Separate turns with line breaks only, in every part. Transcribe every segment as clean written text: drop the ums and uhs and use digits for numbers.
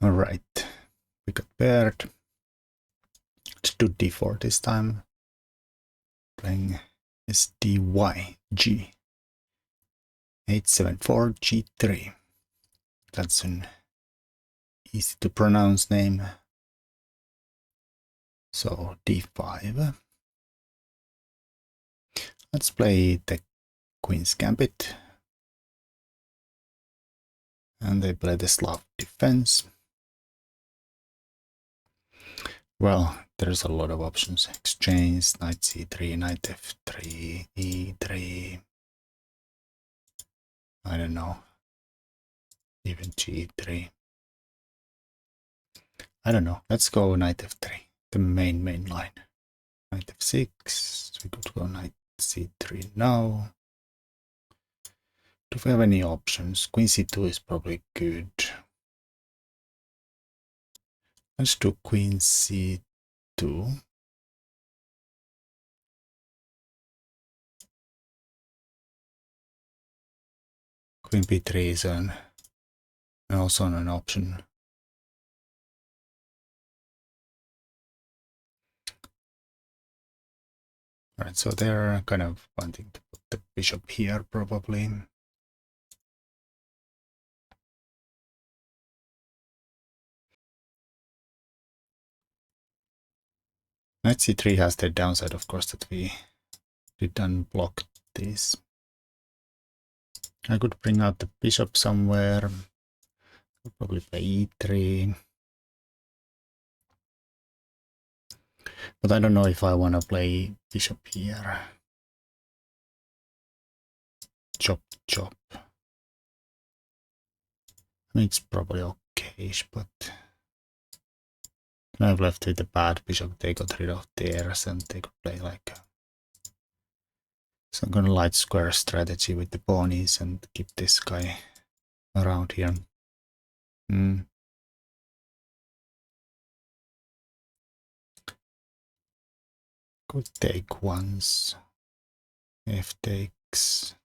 All right, we got paired. Let's do d4 this time. Playing SDY G 874 G3. That's an easy to pronounce name. So d5. Let's play the Queen's Gambit. And they play the Slav defense. Well, there's a lot of options. Exchange, knight c3, knight f3, e3. I don't know. Even g3. I don't know. Let's go knight f3. The main line. Knight f6. We could go knight c3 now. Do we have any options? Queen c2 is probably good. Let's do queen c2. Queen b3 is also an option. Alright, so they're kind of wanting to put the bishop here probably. Knight c3 has the downside, of course, that we didn't block this. I could bring out the bishop somewhere. I'll probably play e3. But I don't know if I want to play bishop here. Chop, chop. I mean, it's probably okay-ish, but I've left with the bad bishop. They got rid of theirs and they could play like some kind of light square strategy with the pawnies and keep this guy around here. Could take once. F takes.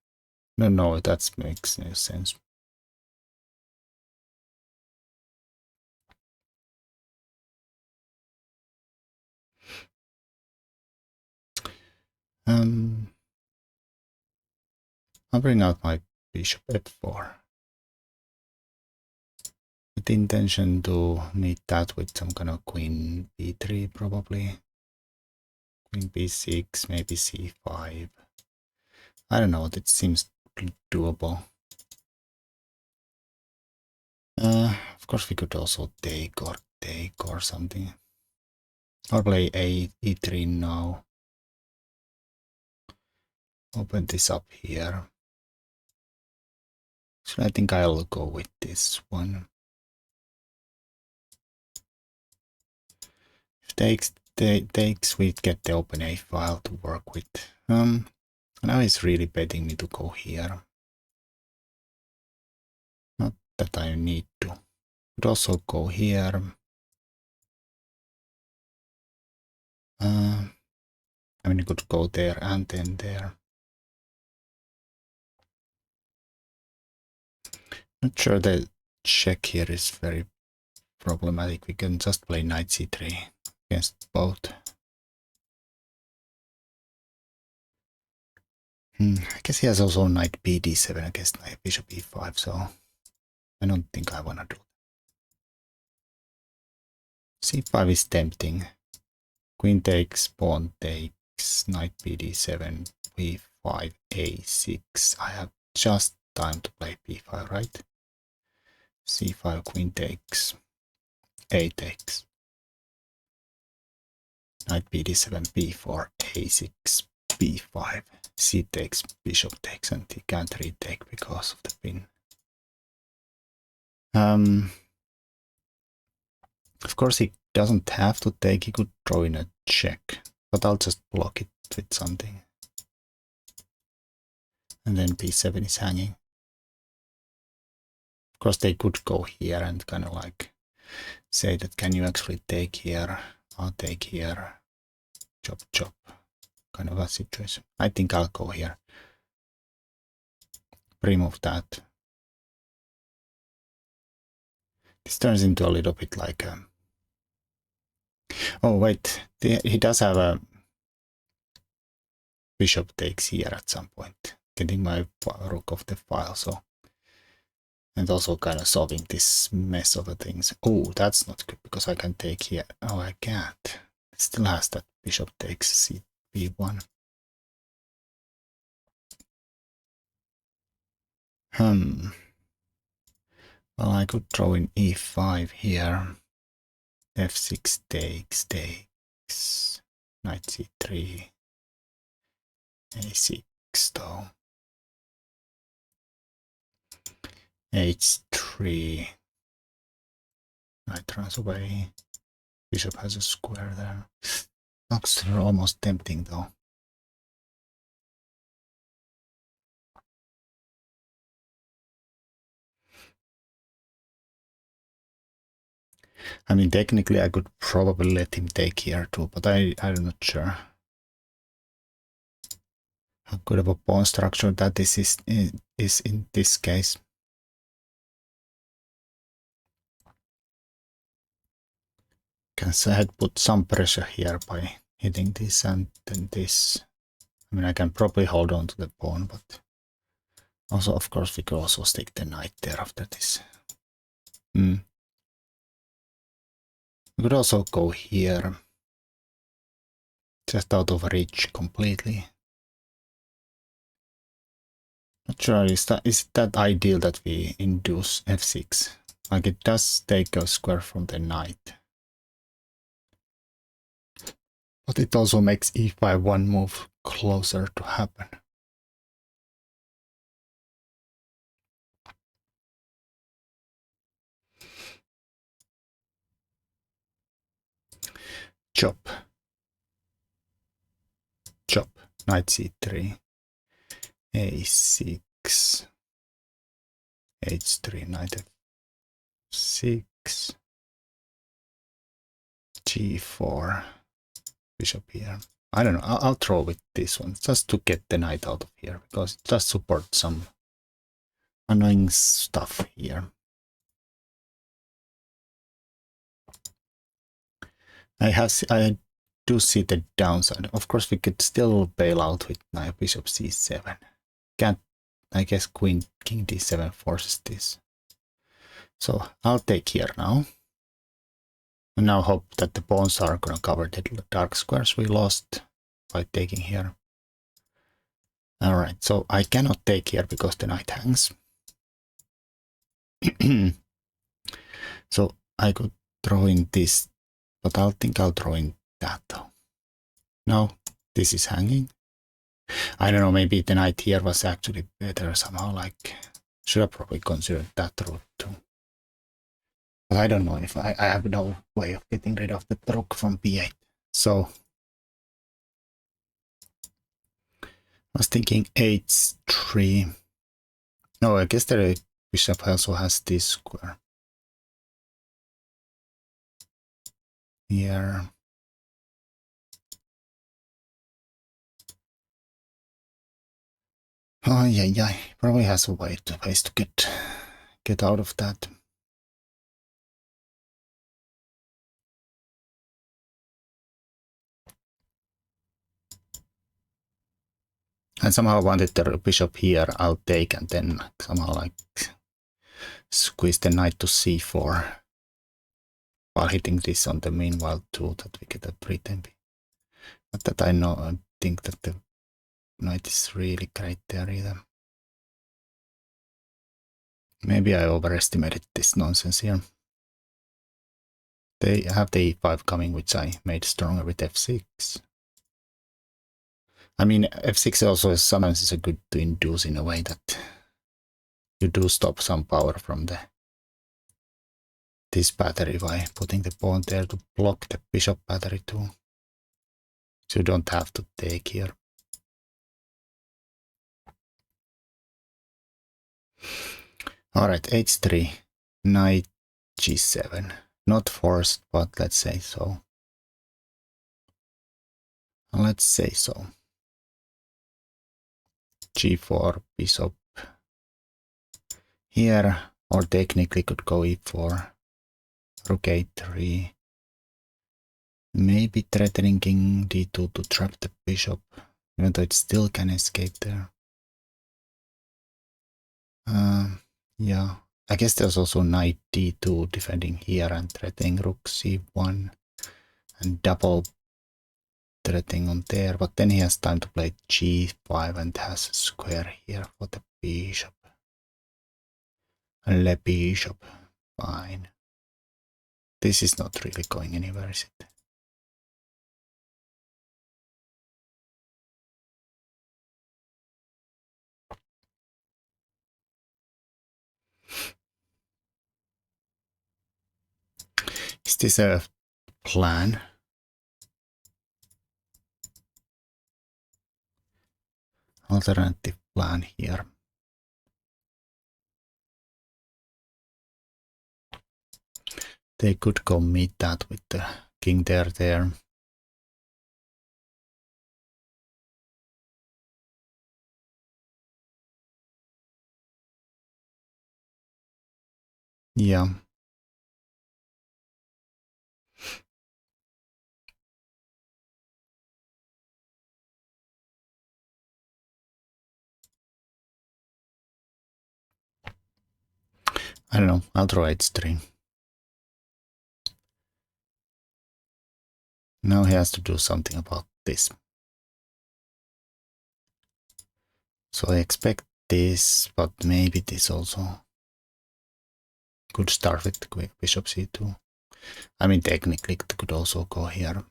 No, that makes no sense. I'll bring out my bishop f4. With the intention to meet that with some kind of queen b3 probably. Queen b6, maybe c5. I don't know, that seems doable. Of course we could also take or something. Or play e3 now. Open this up here. So I think I'll go with this one. If takes, we get the open a file to work with. Now he's really betting me to go here. Not that I need to. Could also go here. I mean, I could go there and then there. Not sure the check here is very problematic. We can just play knight c3 against both. I guess he has also knight bd7 against knight bishop e5, so I don't think I want to do that. c5 is tempting. Queen takes, pawn takes, knight bd7, b5, a6. I have just time to play b5, right? c5, queen takes, a takes, knight bd7, b4, a6, b5, c takes, bishop takes, and he can't retake because of the pin. Of course, he doesn't have to take, he could throw in a check, but I'll just block it with something. And then b7 is hanging. Of course, they could go here and kind of like say that, can you actually take here? I'll take here. Chop, chop. Kind of a situation. I think I'll go here. Remove that. This turns into a little bit like a... Oh wait, he does have a bishop takes here at some point, getting my rook off the file, so... And also kind of solving this mess of the things. Oh, that's not good, because I can take here. Oh, I can't. It still has that bishop takes b1. Well, I could throw in e5 here. f6 takes, knight c3, a6 though, h3, knight runs away, bishop has a square there. Looks almost tempting though. I mean, technically I could probably let him take here too, but I'm not sure how good of a pawn structure that is in this case. Can Sahad put some pressure here by hitting this and then this. I mean, I can probably hold on to the pawn, but also, of course, we could also stick the knight there after this. We could also go here, just out of reach completely. Not sure, is that ideal that we induce f6? Like, it does take a square from the knight. But it also makes e5 one move closer to happen. Chop. Chop. Knight c3. a6. h3. Knight f6. g4. Bishop here. I don't know. I'll throw with this one just to get the knight out of here, because it does support some annoying stuff here. I do see the downside. Of course, we could still bail out with knight bishop c7. Can't, I guess king d7 forces this. So I'll take here now. And now hope that the pawns are gonna cover the dark squares we lost by taking here. Alright, so I cannot take here because the knight hangs. So I could throw in this, but I'll throw in that though. No, this is hanging. I don't know, maybe the knight here was actually better somehow, like, should have probably considered that route too. But I don't know if I have no way of getting rid of the rook from b8. So I was thinking h3. No, I guess the bishop also has this square. Here. Oh yeah, probably has a ways to get out of that. And somehow wanted the bishop here, I'll take, and then somehow like squeeze the knight to c4 while hitting this on the meanwhile too, that we get a pre-tempi. Not that I think that the knight is really great there either. Maybe I overestimated this nonsense here. They have the e5 coming, which I made stronger with f6. I mean, f6 also sometimes is a good to induce in a way that you do stop some power from this battery by putting the pawn there to block the bishop battery too. So you don't have to take here. Alright, h3, knight g7. Not forced, but let's say so. Let's say so. g4, bishop here, or technically could go e4. Rook a3. Maybe threatening king d2 to trap the bishop, even though it still can escape there. Yeah, I guess there's also knight d2 defending here and threatening rook c1 and double threatening on there, but then he has time to play g5 and has a square here for the bishop. Le bishop, fine. This is not really going anywhere, is it? Is this a plan? Alternative plan here. They could go meet that with the king there. Yeah. I don't know, I'll draw h3. Now he has to do something about this. So I expect this, but maybe this also. Could start with bishop c2. I mean, technically it could also go here.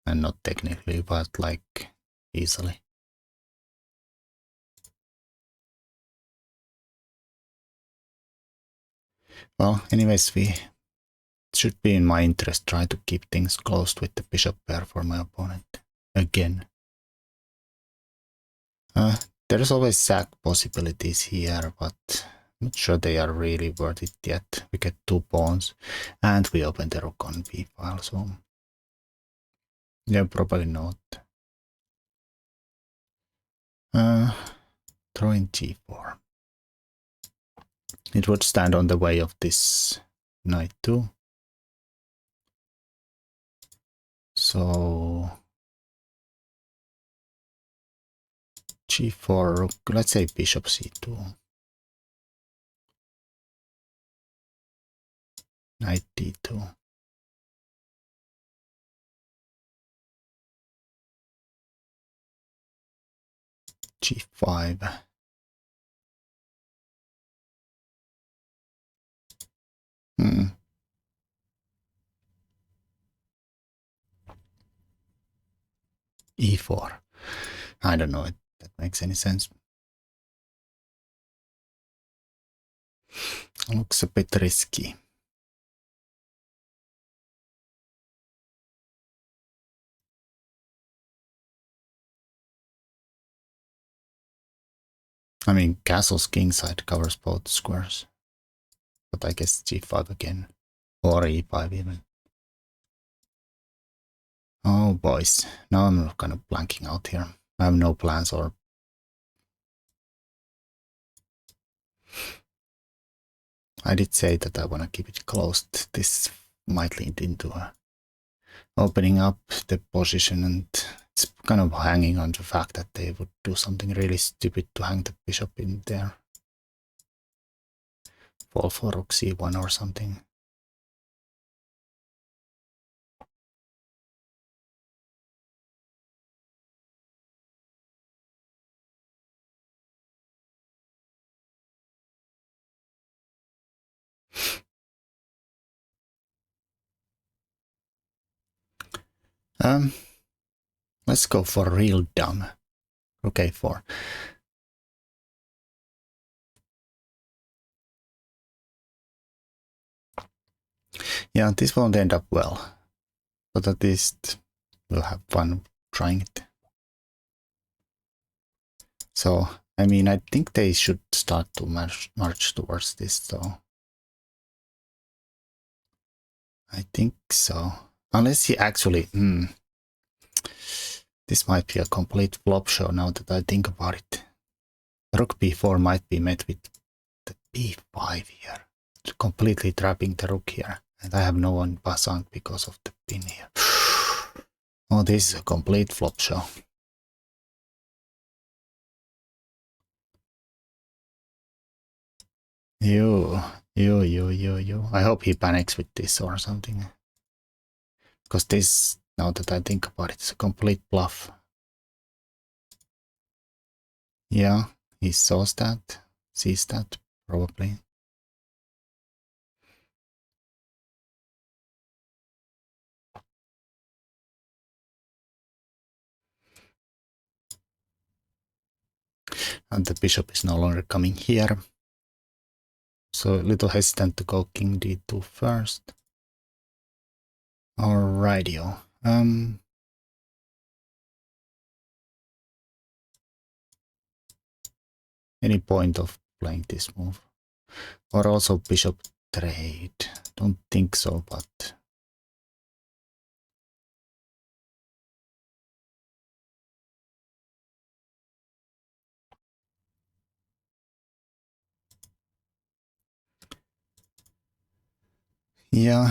And not technically, but like easily. Well, anyways, it should be in my interest try to keep things closed with the bishop pair for my opponent. Again. There's always sack possibilities here, but I'm not sure they are really worth it yet. We get 2 pawns, and we open the rook on b file, so yeah, probably not. Throwing g4. It would stand on the way of this knight too. So g4, rook, let's say bishop c2. Knight d2. g5. e4. I don't know if that makes any sense. Looks a bit risky. I mean, castle's kingside covers both squares. But I guess g5 again. Or e5 even. Oh boys, now I'm kind of blanking out here. I have no plans or... I did say that I want to keep it closed. This might lead into opening up the position, and it's kind of hanging on the fact that they would do something really stupid to hang the bishop in there. Fall for rook c1 or something. Let's go for real dumb. Rook a4. Yeah, this won't end up well, but at least we'll have fun trying it. So, I mean, I think they should start to march towards this, so... I think so. Unless he actually... This might be a complete flop show now that I think about it. Rook b4 might be met with the b5 here, completely trapping the rook here. And I have no one passant because of the pin here. Oh, this is a complete flop show. You. I hope he panics with this or something. Because this, now that I think about it, it's a complete bluff. Yeah, he sees that, probably. And the bishop is no longer coming here. So a little hesitant to go king d2 first. Alrightio. Any point of playing this move? Or also bishop trade? Don't think so, but... Yeah.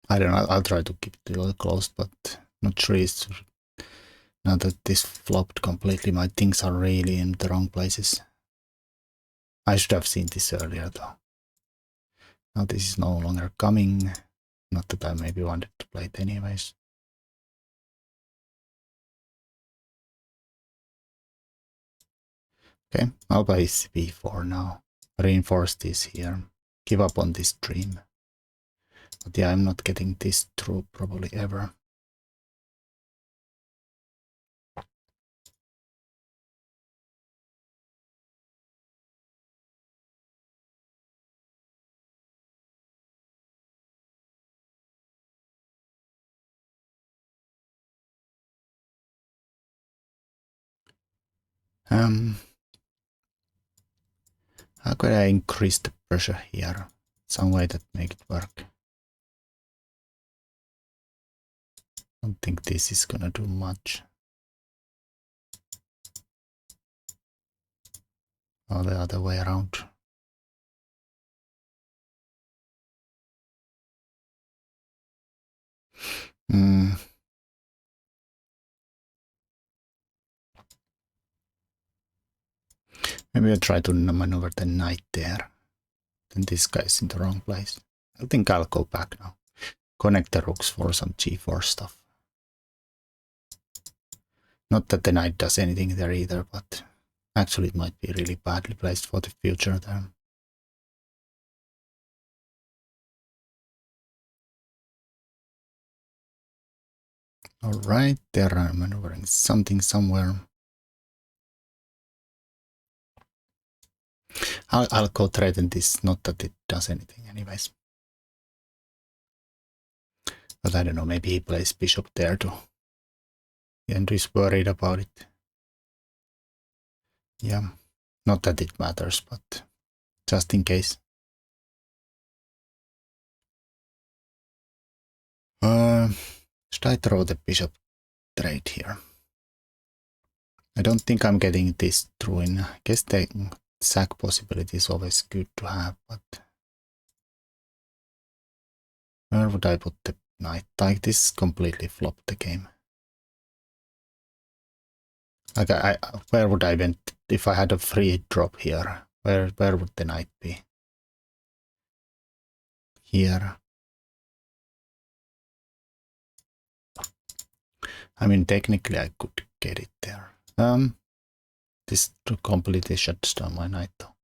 I don't know, I'll try to keep it closed, but not sure it's... Now that this flopped completely, my things are really in the wrong places. I should have seen this earlier though. Now this is no longer coming. Not that I maybe wanted to play it anyways. Okay, I'll play b4 now. Reinforce this here. Give up on this dream. But yeah, I'm not getting this through probably ever. How could I increase the pressure here? Some way that make it work. Don't think this is gonna do much. Or the other way around. Maybe I try to maneuver the knight there. Then this guy's in the wrong place. I think I'll go back now. Connect the rooks for some g4 stuff. Not that the knight does anything there either, but actually it might be really badly placed for the future there. Alright, they're maneuvering something somewhere. I'll go threaten this, not that it does anything anyways. But I don't know, maybe he plays bishop there too. Henry's worried about it. Yeah, not that it matters, but just in case. Should I throw the bishop trade here? I don't think I'm getting this through in. I guess the sack possibility is always good to have, but where would I put the knight? Like this completely flopped the game. Like where would I went if I had a free drop here? Where would the knight be? Here. I mean, technically I could get it there. This completely shuts down my knight though.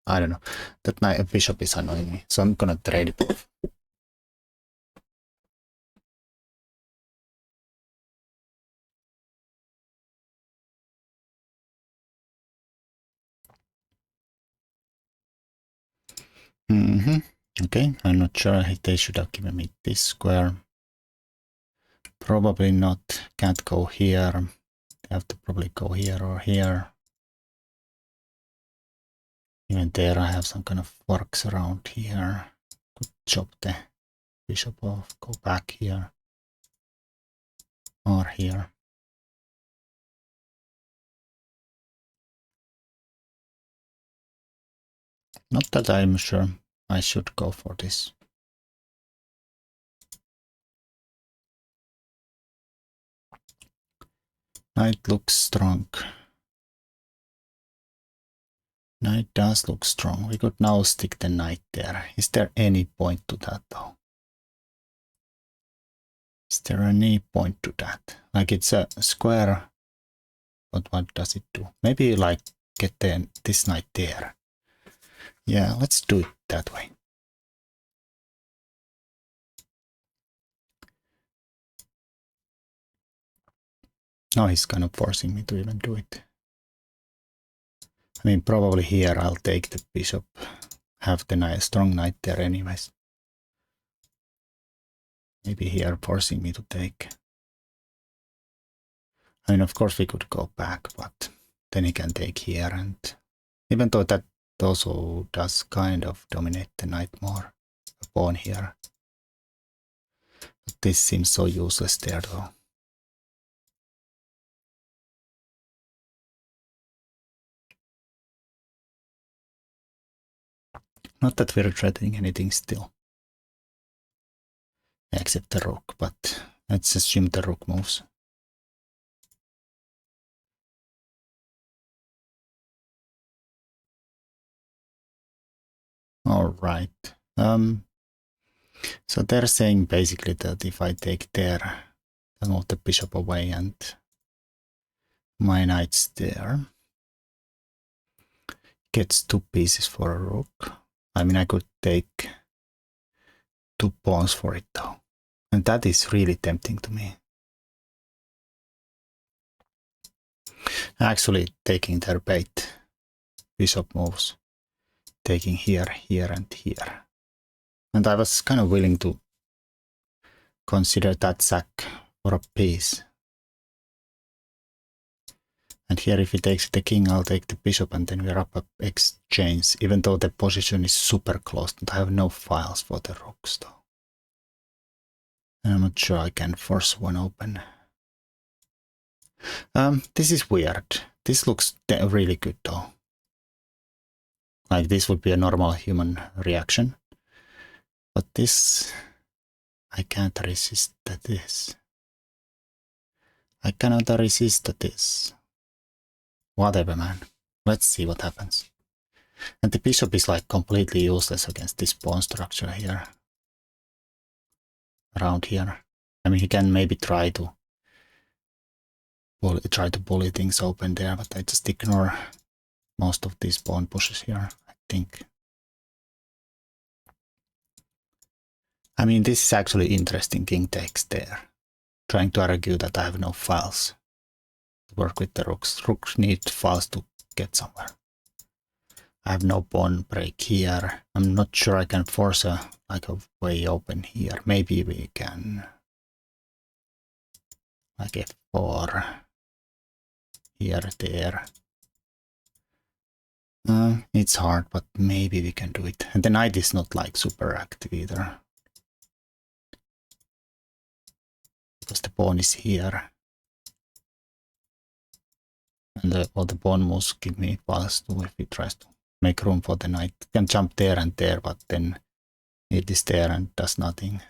I don't know. That knight bishop is annoying me, so I'm gonna trade it off. Okay, I'm not sure they should have given me this square. Probably not. Can't go here. They have to probably go here or here. Even there I have some kind of works around here. Could chop the bishop off, go back here. Or here. Not that I'm sure I should go for this. Knight looks strong. Knight does look strong. We could now stick the knight there. Is there any point to that though? Is there any point to that? Like it's a square, but what does it do? Maybe like get this knight there. Yeah, let's do it that way. Now he's kind of forcing me to even do it. I mean, probably here I'll take the bishop, have the nice strong knight there anyways. Maybe here forcing me to take. I mean, of course we could go back, but then he can take here, and even though that also does kind of dominate the knight more, the pawn here. But this seems so useless there though. Not that we're threatening anything still. Except the rook, but let's assume the rook moves. Alright. So they're saying basically that if I take there, I'll move the bishop away and my knight's there. Gets 2 pieces for a rook. I mean, I could take 2 pawns for it though. And that is really tempting to me. Actually taking their bait. Bishop moves. Taking here, here and here. And I was kind of willing to consider that sack for a piece. And here if he takes the king, I'll take the bishop and then we're up exchange, even though the position is super close and I have no files for the rooks though. And I'm not sure I can force one open. This is weird. This looks really good though. Like this would be a normal human reaction. But this, I can't resist this. I cannot resist this. Whatever, man. Let's see what happens. And the bishop is like completely useless against this pawn structure here. Around here. I mean, he can maybe try to bully things open there, but I just ignore most of these pawn pushes here, I think. I mean, this is actually interesting. King takes there. Trying to argue that I have no files to work with the rooks. Rooks need files to get somewhere. I have no pawn break here. I'm not sure I can force a way open here. Maybe we can like f4 here, there. It's hard, but maybe we can do it. And the knight is not like super active either. Because the pawn is here. And all the pawn moves give me files too if he tries to make room for the knight. He can jump there and there, but then it is there and does nothing.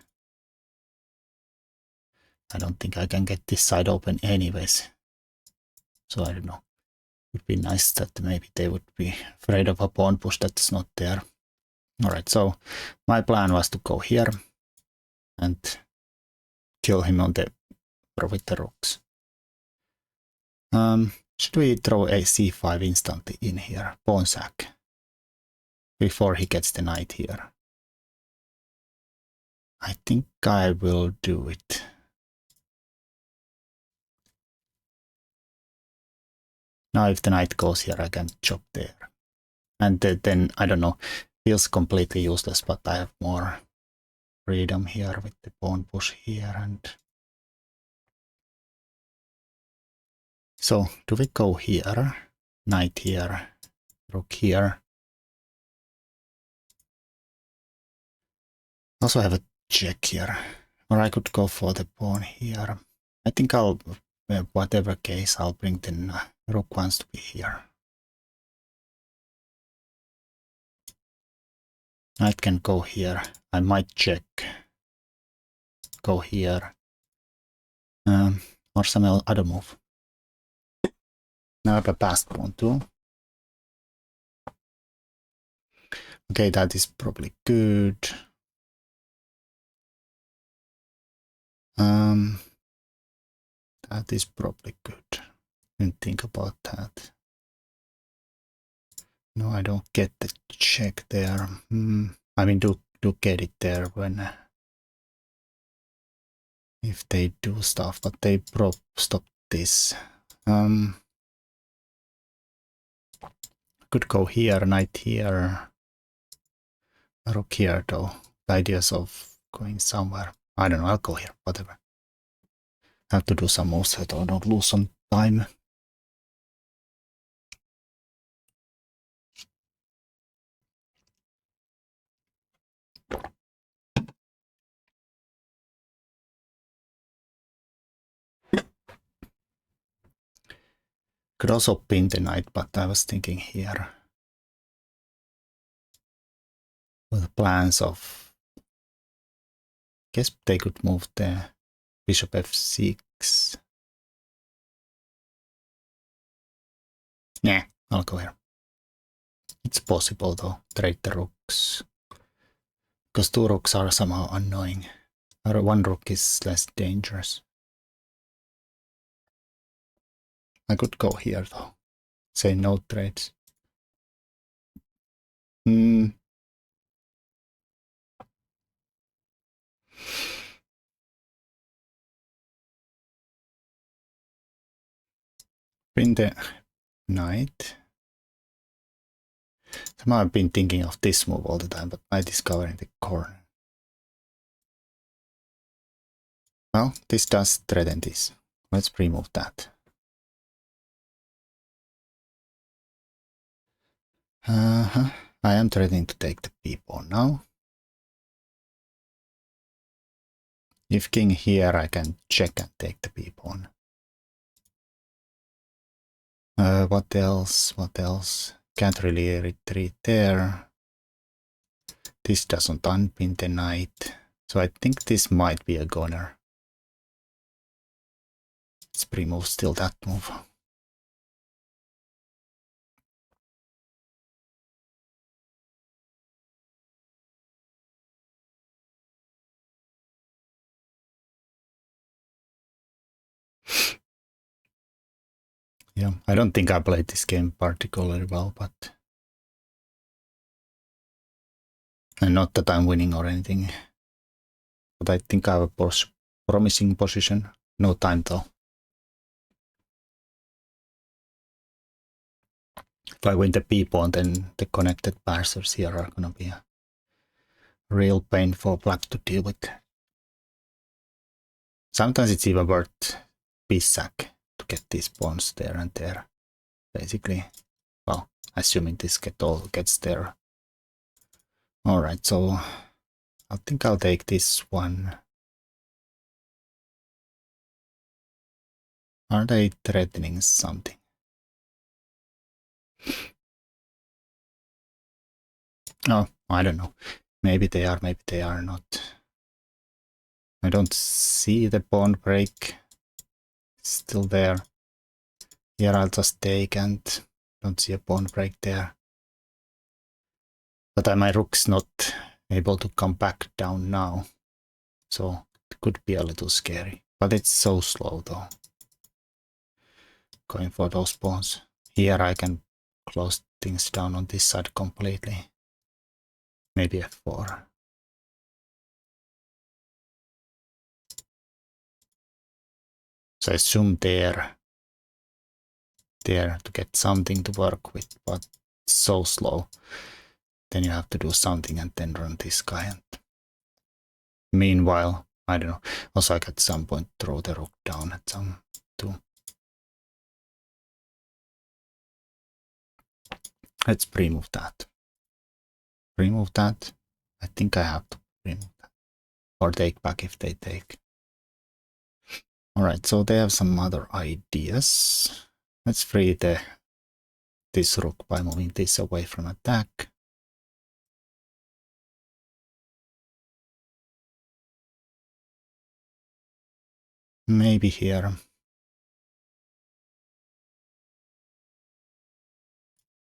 I don't think I can get this side open anyways. So I don't know. It would be nice that maybe they would be afraid of a pawn push that's not there. Alright, so my plan was to go here and kill him on the with the rooks. Should we throw a c5 instantly in here? Pawn sack. Before he gets the knight here. I think I will do it. Now if the knight goes here, I can chop there. And then, I don't know, feels completely useless, but I have more freedom here with the pawn push here. And so, do we go here? Knight here, rook here. Also have a check here. Or I could go for the pawn here. I think I'll, whatever case, I'll bring the rook wants to be here. Knight can go here. I might check. Go here. Or some other move. Now I have a passed pawn too. Okay, that is probably good. That is probably good. Didn't think about that. No, I don't get the check there. I mean, do get it there when if they do stuff, but they stop this. Could go here, knight here, rook here though. The ideas of going somewhere. I don't know, I'll go here, whatever. I have to do some moves so I don't lose some time. Could also pin the knight, but I was thinking here. With plans of... guess they could move the bishop f6. Yeah, I'll go here. It's possible though, trade the rooks. Because two rooks are somehow annoying. Or one rook is less dangerous. I could go here though. Say no trades. Pin the knight. Somehow I've been thinking of this move all the time, but knight is covering the corner. Well, this does threaten this. Let's remove that. I am threatening to take the b-pawn now. If king here, I can check and take the b-pawn. What else? What else? Can't really retreat there. This doesn't unpin the knight. So I think this might be a goner. Let's pre-move still that move. Yeah, I don't think I played this game particularly well, but... and not that I'm winning or anything. But I think I have a promising position. No time though. If I win the b-pawn, then the connected passers here are gonna be a real pain for black to deal with. Sometimes it's even worth b-sack to get these pawns there and there. Basically, well, assuming this all gets there. Alright, so I think I'll take this one. Are they threatening something? Oh, I don't know. Maybe they are, maybe they are not. I don't see the pawn break. It's still there. Here I'll just take and don't see a pawn break there. But my rook's not able to come back down now. So it could be a little scary. But it's so slow though. Going for those pawns. Here I can close things down on this side completely. Maybe f4. So I assume there to get something to work with, but it's so slow. Then you have to do something and then run this guy. And meanwhile, I don't know. Also, I could at some point throw the rook down at some too. Let's remove that. Remove that. I think I have to remove that. Or take back if they take. Alright, so they have some other ideas. Let's free this rook by moving this away from attack. Maybe here.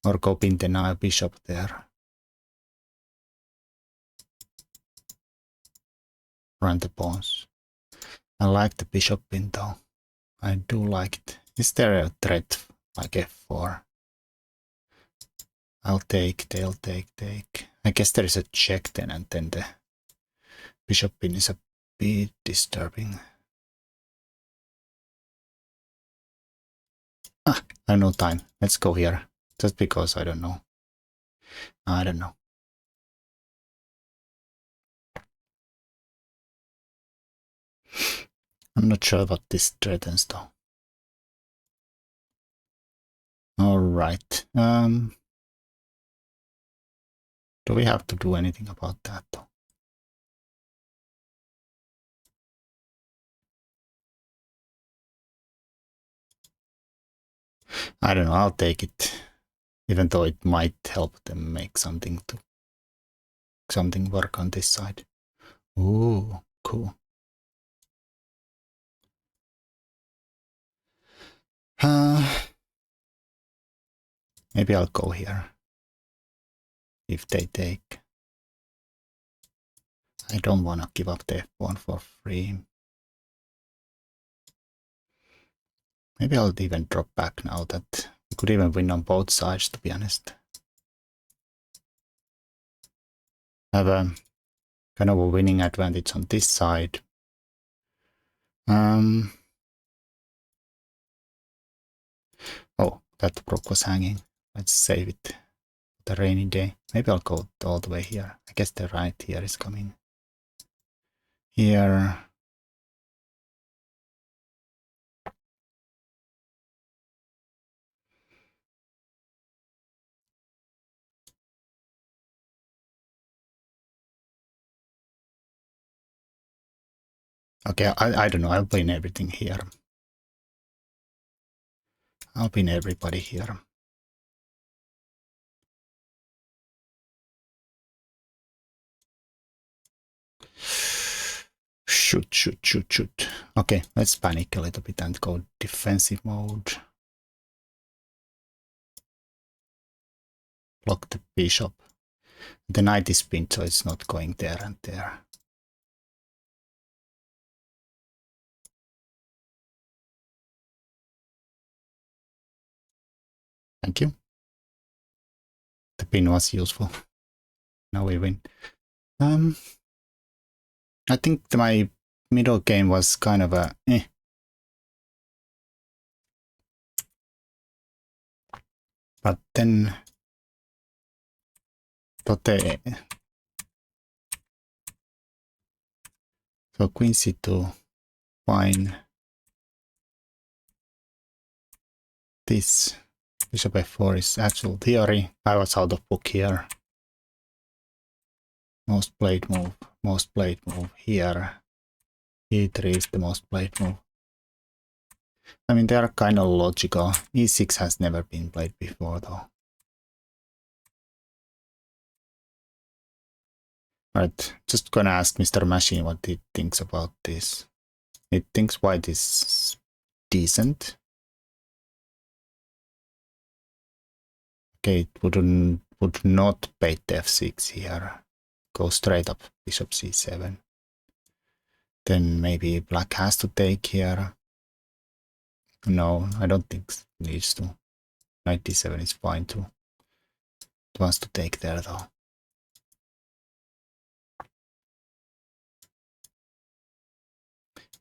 Or go pin the bishop there. Run the pawns. I like the bishop pin though. I do like it. Is there a threat like f4? I'll take, they'll take. I guess there is a check then, and then the bishop pin is a bit disturbing. I have no time. Let's go here. Just because I don't know. I don't know. I'm not sure what this threatens though. Alright. Do we have to do anything about that though? I don't know, I'll take it. Even though it might help them make something work on this side. Ooh, cool. Maybe I'll go here. If they take. I don't want to give up the f1 for free. Maybe I'll even drop back now that we could even win on both sides, to be honest. Have a kind of a winning advantage on this side. Oh, that rook was hanging. Let's save it. The rainy day. Maybe I'll go all the way here. I guess the right here is coming. Here. Okay, I don't know. I'll pin everything here. I'll pin everybody here. Shoot. Okay, let's panic a little bit and go defensive mode. Block the bishop. The knight is pinned, so it's not going there and there. Thank you. The pin was useful. Now we win. I think my middle game was kind of a But then so queen c2, fine. This bishop f4 is actual theory. I was out of book here. Most played move here. e3 is the most played move. I mean, they are kind of logical. e6 has never been played before though. Right, just gonna ask Mr. Machine what he thinks about this. He thinks white is decent. Okay, it would not bait f6 here. Go straight up bishop c7. Then maybe black has to take here. No, I don't think it needs to. Knight d7 is fine too. It wants to take there though.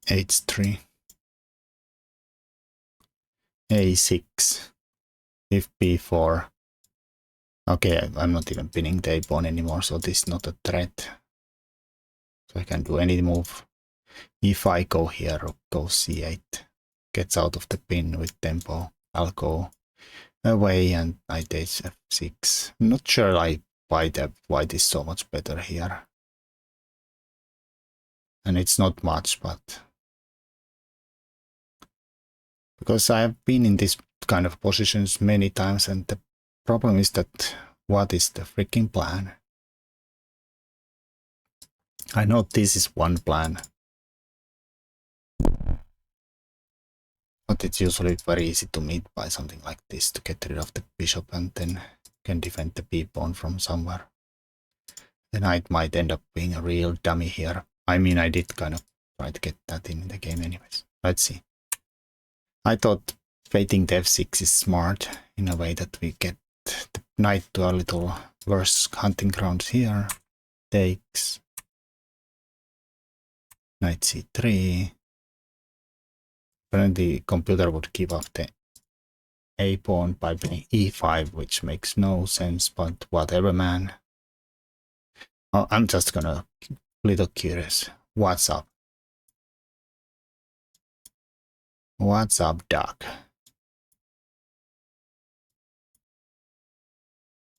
h3. a6. If b4. Okay, I'm not even pinning the pawn anymore, so this is not a threat. So I can do any move. If I go here, rook goes c8. Gets out of the pin with tempo. I'll go away and knight h6. I'm not sure why the white is so much better here. And it's not much, but because I have been in this kind of positions many times, and the problem is that what is the freaking plan? I know this is one plan. But it's usually very easy to meet by something like this to get rid of the bishop and then can defend the b-pawn from somewhere. The knight might end up being a real dummy here. I mean, I did kind of try to get that in the game anyways. Let's see. I thought fating the f6 is smart in a way that we get the knight to a little worse hunting grounds here. Takes. Knight c3. Then the computer would give up the a pawn by playing e5, which makes no sense, but whatever, man. Oh, I'm just gonna little curious. What's up? What's up, Doc?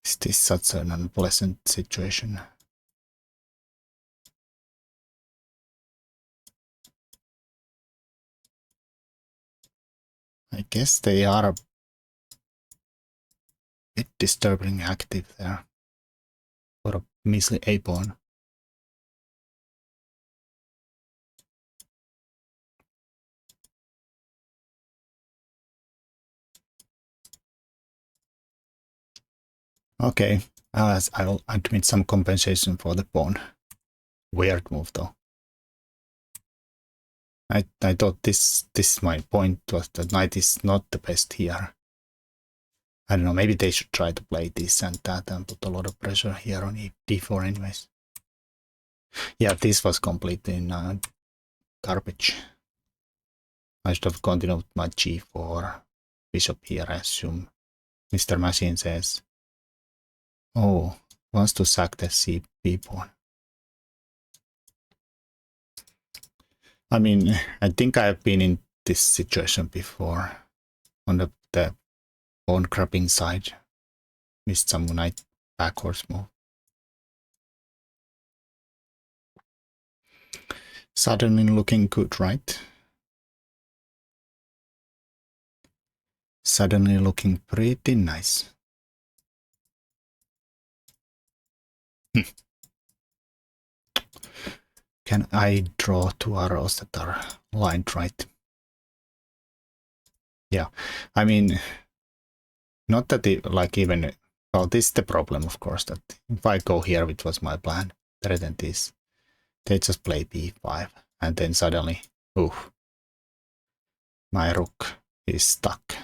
Is this such an unpleasant situation? I guess they are a bit disturbingly active there for a measly a pawn. Okay, I'll admit some compensation for the pawn. Weird move though. I thought this my point was that knight is not the best here. I don't know, maybe they should try to play this and that and put a lot of pressure here on d4 anyways. Yeah, this was completely garbage. I should have continued with my g4 bishop here, I assume. Mr. Machine says, oh, wants to sack the c-b pawn. I mean, I think I've been in this situation before on the pawn grabbing side. Missed some knight backwards move. Suddenly looking good, right? Suddenly looking pretty nice. Can I draw two arrows that are lined right? Yeah, I mean, not that it, like even, well, this is the problem, of course, that if I go here, which was my plan, better than this, they just play b5, and then suddenly, ooh, my rook is stuck,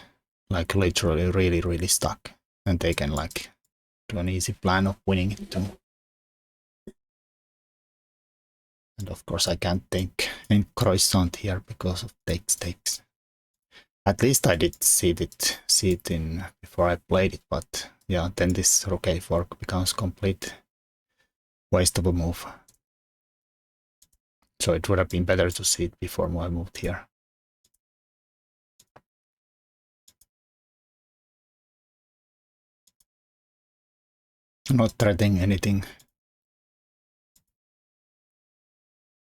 like literally really, really stuck, and they can like do an easy plan of winning it too. And of course I can't take any croissant here because of takes. At least I did see it in before I played it, but yeah, then this rook a4 becomes complete waste of a move. So it would have been better to see it before I moved here. Not threatening anything.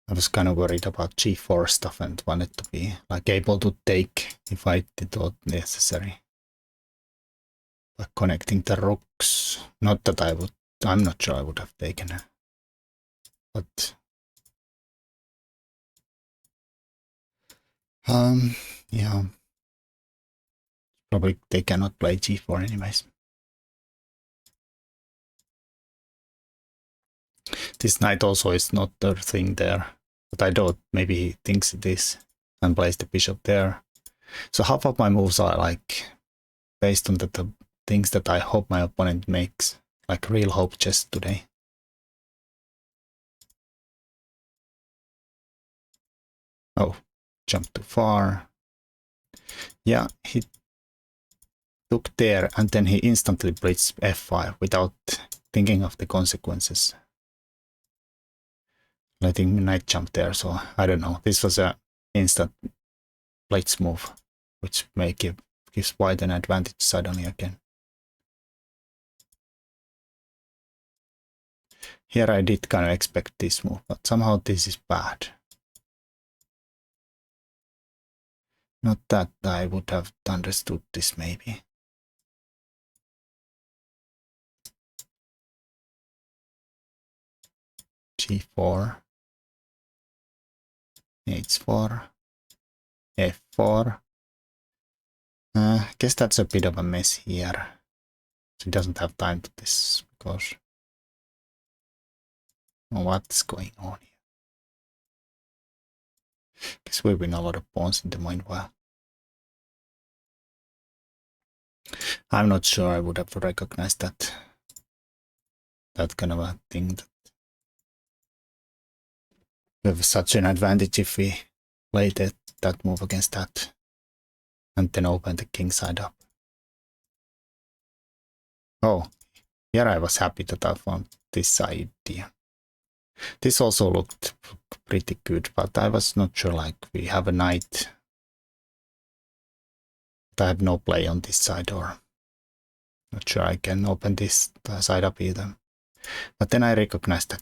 I was kind of worried about g4 stuff and wanted to be like able to take if I thought necessary. But connecting the rooks, not that I'm not sure I would have taken it. But yeah, probably they cannot play g4 anyways. This knight also is not the thing there, but I don't, maybe he thinks it is and plays the bishop there. So half of my moves are like based on the things that I hope my opponent makes, like real hope chess today. Oh, jumped too far. Yeah, he took there and then he instantly blitzed f5 without thinking of the consequences. Letting knight jump there, so I don't know. This was a instant blitz move, which may gives white an advantage suddenly again. Here I did kind of expect this move, but somehow this is bad. Not that I would have understood this maybe. g4, h4, f4, Guess that's a bit of a mess here. She doesn't have time to this because what's going on here? Guess we win a lot of pawns in the meanwhile. I'm not sure I would have recognized that kind of a thing. That we have such an advantage if we play that move against that and then open the king side up. Oh, here I was happy that I found this idea. This also looked pretty good, but I was not sure, like, we have a knight. But I have no play on this side, or not sure I can open this side up either. But then I recognized that,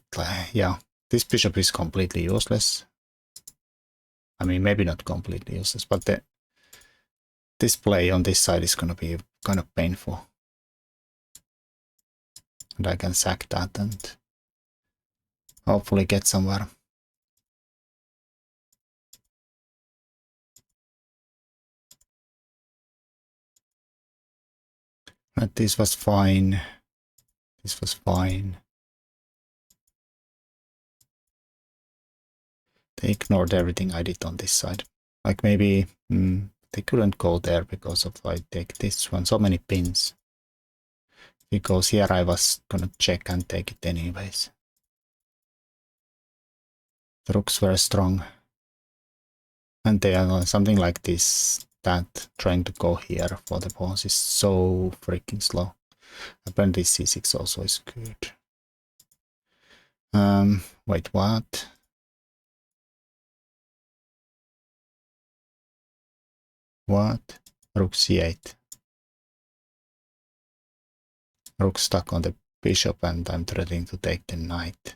yeah, this bishop is completely useless. I mean, maybe not completely useless, but this play on this side is going to be kind of painful. And I can sack that and hopefully get somewhere. But this was fine. This was fine. They ignored everything I did on this side. Like maybe they couldn't go there because of I take this one. So many pins. Because here I was gonna check and take it anyways. The rooks were strong. And they are something like this, that trying to go here for the pawns is so freaking slow. Apparently c6 also is good. Wait, what? What? Rook c8. Rook stuck on the bishop and I'm threatening to take the knight.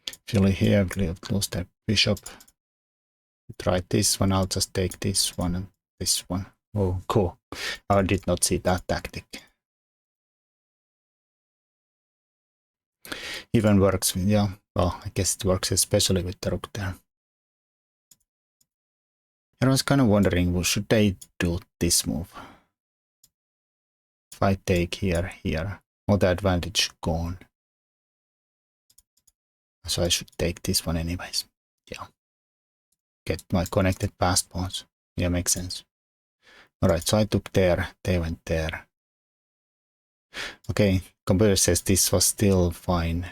Actually here we'll lose the bishop. Try this one, I'll just take this one and this one. Oh, cool. I did not see that tactic. Even works with, yeah, well, I guess it works especially with the rook there. I was kind of wondering, well, should they do this move? If I take here, all the advantage gone. So I should take this one anyways. Yeah. Get my connected passed pawns. Yeah, makes sense. Alright, so I took there, they went there. Okay, computer says this was still fine.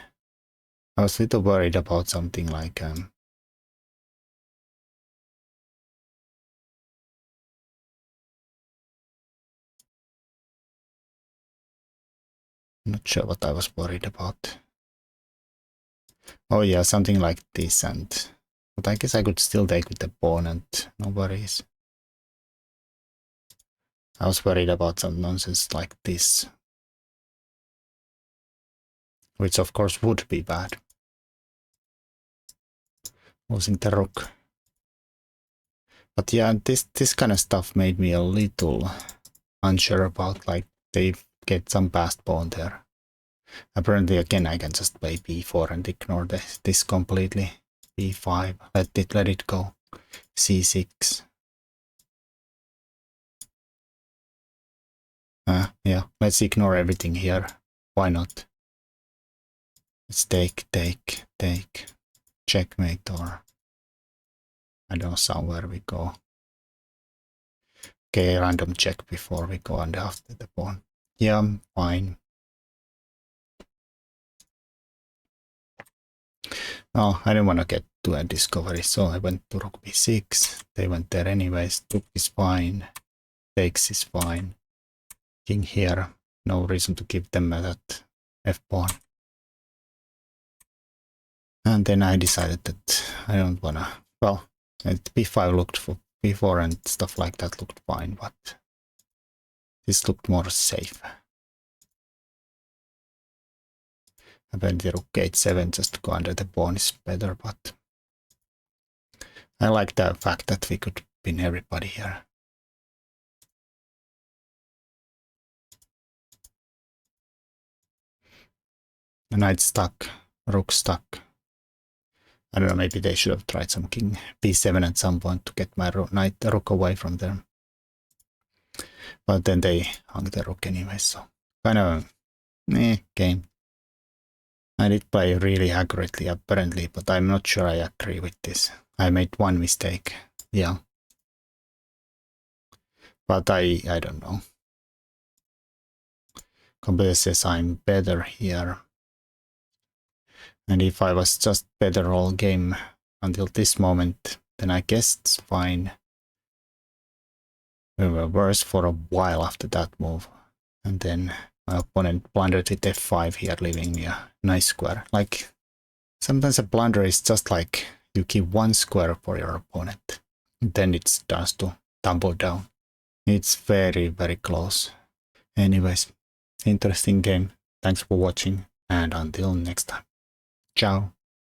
I was a little worried about something like not sure what I was worried about. Oh yeah, something like this, and but I guess I could still take with the pawn and no worries. I was worried about some nonsense like this, which of course would be bad. Losing the rook. But yeah, this kind of stuff made me a little unsure about, like, they get some passed pawn there. Apparently again I can just play b4 and ignore this completely. b5, let it go. c6. Yeah, let's ignore everything here. Why not? Let's take. Checkmate, or I don't know, somewhere we go. Okay, random check before we go and after the pawn. Yeah, fine. Oh, I didn't want to get to a discovery, so I went to rook b6. They went there anyways. Rook is fine. Takes is fine. King here. No reason to give them that f-pawn. And then I decided that I don't wanna. Well, b5 looked for b4 and stuff like that looked fine, but this looked more safe. And then the rook h7 just to go under the pawn is better, but I like the fact that we could pin everybody here. The knight stuck, rook stuck. I don't know, maybe they should have tried some king b7 at some point to get my rook away from them. But then they hung the rook anyway, so kind of game. I did play really accurately apparently, but I'm not sure I agree with this. I made one mistake, yeah. But I don't know. Computer says I'm better here. And if I was just better all game until this moment, then I guess it's fine. We were worse for a while after that move. And then my opponent blundered with f5 here, leaving me a nice square. Like, sometimes a blunder is just like you keep one square for your opponent. Then it starts to tumble down. It's very, very close. Anyways, interesting game. Thanks for watching, and until next time. Ciao.